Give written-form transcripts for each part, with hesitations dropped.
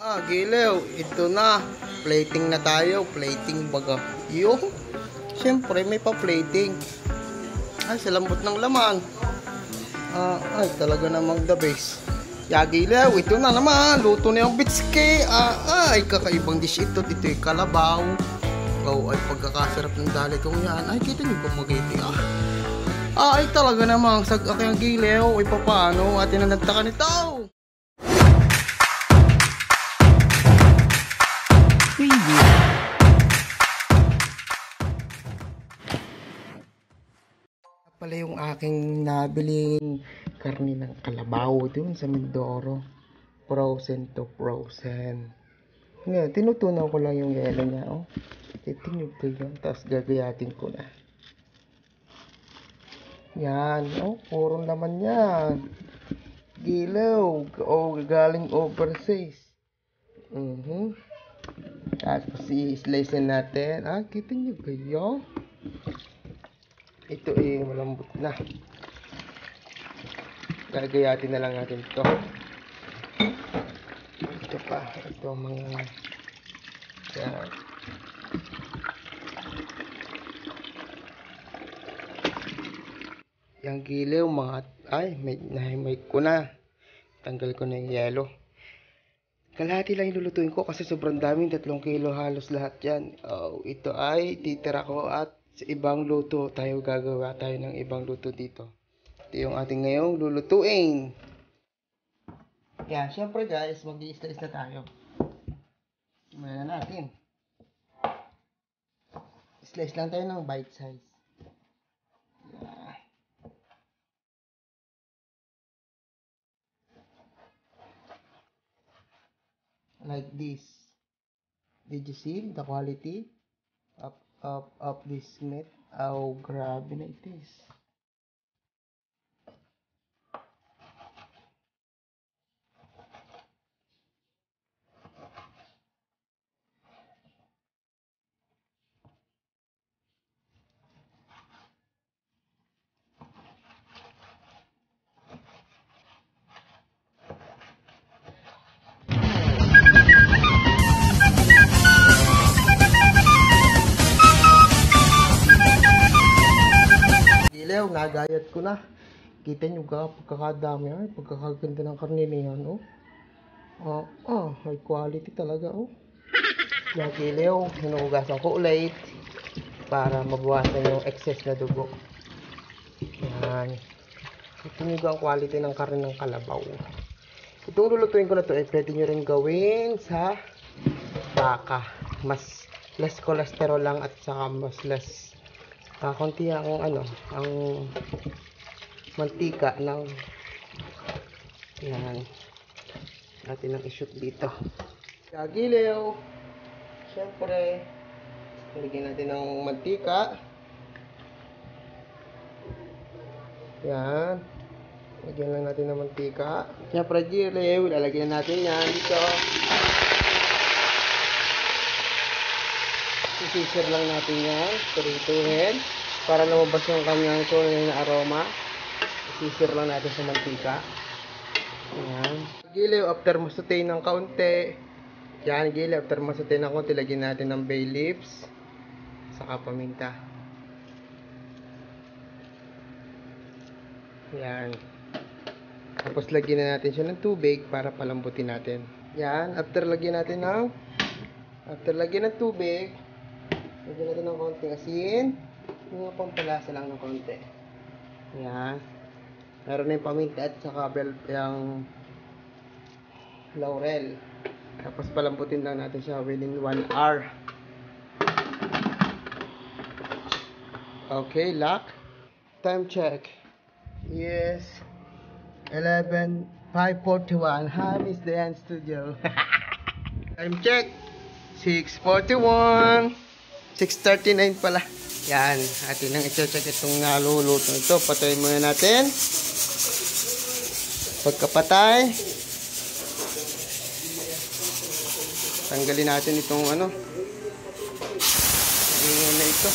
Gilew, ito na. Plating na tayo. Plating baga. Yung, siyempre may pa-plating. Ay, sa lambot ng laman. Ay, talaga namang the best. Gilew, ito na naman. Luto na yung bitske. Ay, kakaibang dish ito. Ito yung kalabaw. Oh, ay pagkakasarap ng dali kong yan. Ay, kita niyo kung magiti. Ay, talaga namang sagak yung gilew. Ay, paano? Atin na nagtaka nito. Pala yung aking nabiling karne ng kalabaw dun sa Mindoro. Frozen to frozen. Ngayon, tinutunaw ko lang yung yelo niya. Oh. Titingnan ko yun. Tapos gagayatin ko na. Yan. Oh, puro naman yan. Gilaw. Oh, galing overseas. Tapos i-slice natin. Kita nyo kayo? Ito malambot na. Gagayatin na lang natin ito. Ito pa. Ito mga yan. Yung gilew mga may ko na. Tanggal ko na yung yelo. Kalahati lang ilulutuin ko kasi sobrang daming 3 kilo halos lahat yan. Ito ay titira ko at sa ibang luto tayo gagawa tayo ng ibang luto dito. Ito yung ating ngayong lulutuin. Yan, syempre guys, mag-i-slice na tayo. Simulan na natin. Slice lang tayo ng bite size. Yan. Like this. Did you see the quality of this meat? Oh, grabe na it is. Nagayat ko na. Kita nyo ka, pagkakadami ay, pagkakaganda ng karne niyan, oh. High quality talaga, oh. Gilew, hinugasan ko ulit para mabawasan yung excess na dugo. Yan. Ito nyo ka ang quality ng karne ng kalabaw. Itong lulutuin ko na to, pwede nyo rin gawin sa baka. Mas less cholesterol lang at saka mas less konti ang ang mantika ng yan natin ang i-shoot dito. Gilew, syempre lagyan natin ng mantika. Yan, lagyan lang natin ng mantika. Syempre gilew, lalagyan natin yan dito. Sisir lang natin yan, turituhin para lumabas yung kanyang tunay na aroma. Sisir lang natin sa mantika. Yan. Gilew, after masaute ng kaunti. Yan, gilew, after masaute ng kaunti, lagyan natin ng bay leaves. Saka paminta. Yan. Tapos lagyan na natin siya ng tubig para palambutin natin. Yan, after lagyan ng tubig, lagyan natin ng konting asin. Mga pampalasa lang ng konti. Yan. Meron na yung paminta at saka yung laurel. Tapos palambutin lang natin siya within 1 hour. Okay, lock. Time check. Yes. 5:41. Han is the end studio. Time check. 6:41. 6:39 pala. Yan, atin nang i-check itong naluluto ito. Patayin muna natin. Pagkapatay, tanggalin natin itong ingin na ito.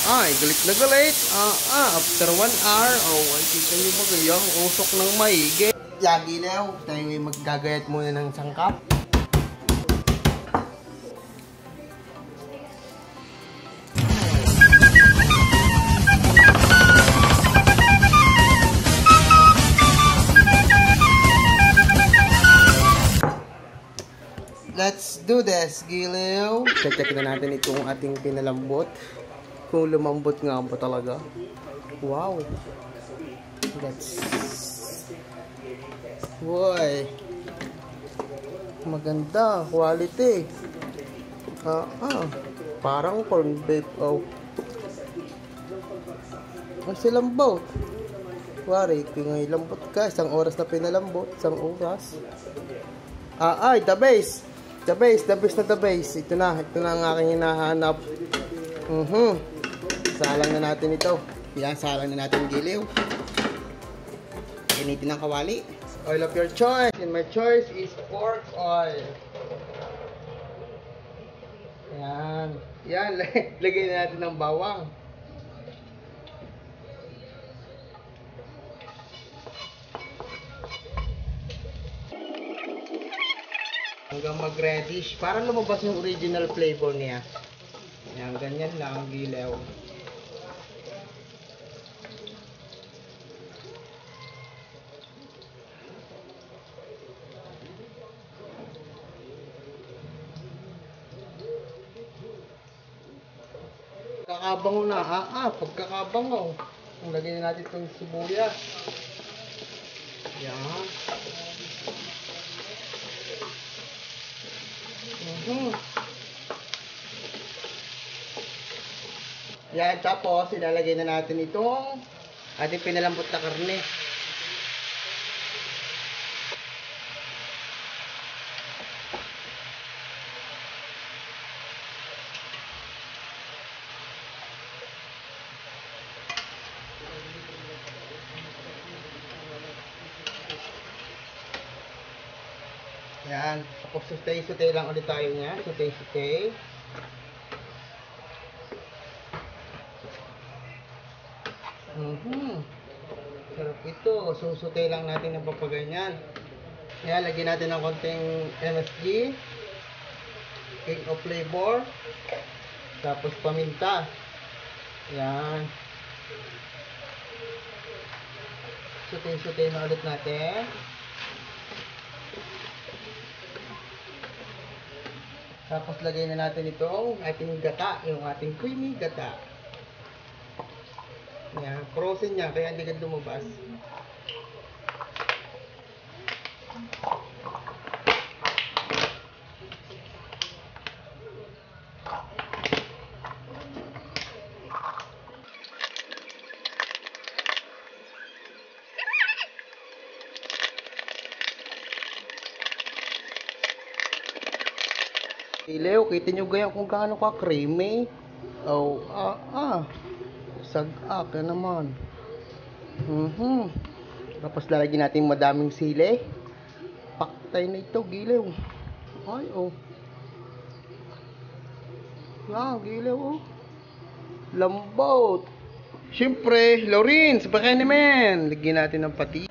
Galit na galit. After 1 hour, ay kita nyo ba kayo ang usok ng maigi. Gilew, tayo ay maggagayat muna ng sangkap. Let's do this, Giliw. Check na natin itong ating pinalambot. Kung lumambot nga ba talaga. Wow. Boy. Maganda. Quality. Parang corn beef. Oh. Ang silambot. Wari, kung lambot ka, 1 oras na pinalambot. 1 oras. The base. The base. Ito na ang aking hinahanap. Salang na natin ito. Yan, salang na natin giliw. Initin ng kawali. Oil of your choice. And my choice is pork oil. Yan, lagyan na natin ng bawang. Hanggang mag-reddish. Para lumabas yung original flavor niya. Yan, ganyan lang ang gilaw. Pagkakabango na. Pagkakabango. Lagyan natin itong sibuyas. Yan. Yan, tapos ilalagay na natin itong ating pinalambot na karne. Yan, tapos sutay lang ulit tayo niya. Sutay. Sarap ito. Susutay lang natin ng papaganyan. Yan, lagyan natin ng konting MSG, king of flavor, tapos paminta. Yan. Sutay na ulit natin. Tapos lagay na natin itong ating gata, yung ating creamy gata. Yan, frozen niya, kaya hindi ka lumabas. Ilaw, kita nyo ganyan kung gaano ka creamy. Sagak na naman. Tapos lalagyan natin madaming sili. Paktay na ito, gilaw. Gilaw, lambot. Siyempre, Lawrence, baka naman. Lagyan natin ng pati.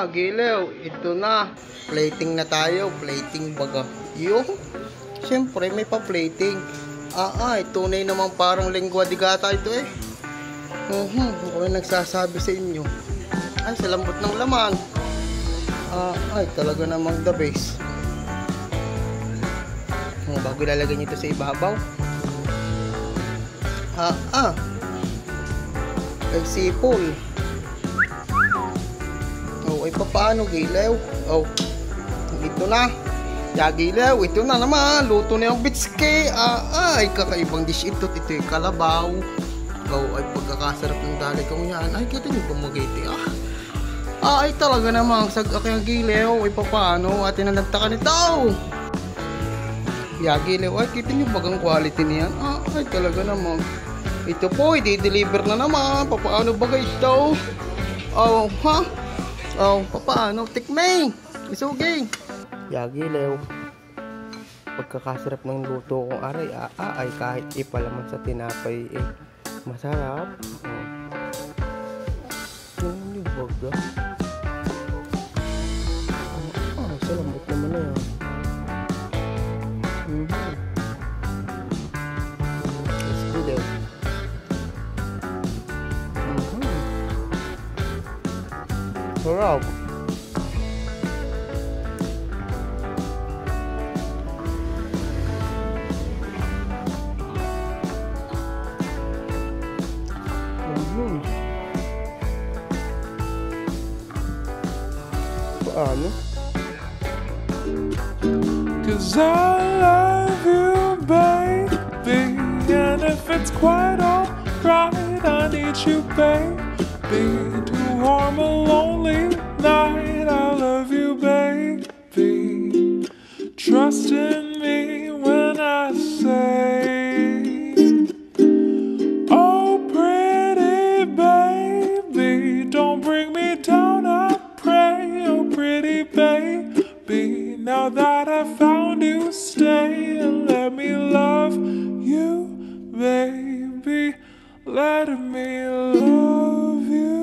Gilaw, ito na. Plating na tayo. Plating baga. Siyempre, may pa-plating. Tunay naman parang lengua di gata ito eh. Ako na nagsasabi sa inyo. Sa lambot ng laman. Talaga namang the best. Bago ilalagay nyo ito sa ibabaw. Ay sipol. Paano gilaw? Ito na. Gilaw, ito na naman. Luto na yung bitske. Kakaibang dish ito. Ito yung kalabaw. Pagkakasarap ng dalikong yan. Kita nyo pumagiti. Talaga namang sagak yung gilaw. Paano? Atin na nagtaka nito. Gilaw. Kita nyo bagang quality niyan. Talaga namang. Ito po, i-deliver na naman. Paano ba guys ito? Paano? Tikmay! Isugay! Gilaw. Pagkakasarap ng luto kong aray, ay kahit ipalaman sa tinapay, masarap. Tingnan nyo baga. Sa lambot naman na yan. Let's do that. Sarap. Paano? 'Cause I love you, baby. And if it's quite alright, I need you, baby, to warm a lonely night. I love you, baby. Trust in me when I say, oh, pretty baby, don't bring me down, I pray. Oh, pretty baby, now that I found you, stay and let me love you, baby. Let me love you.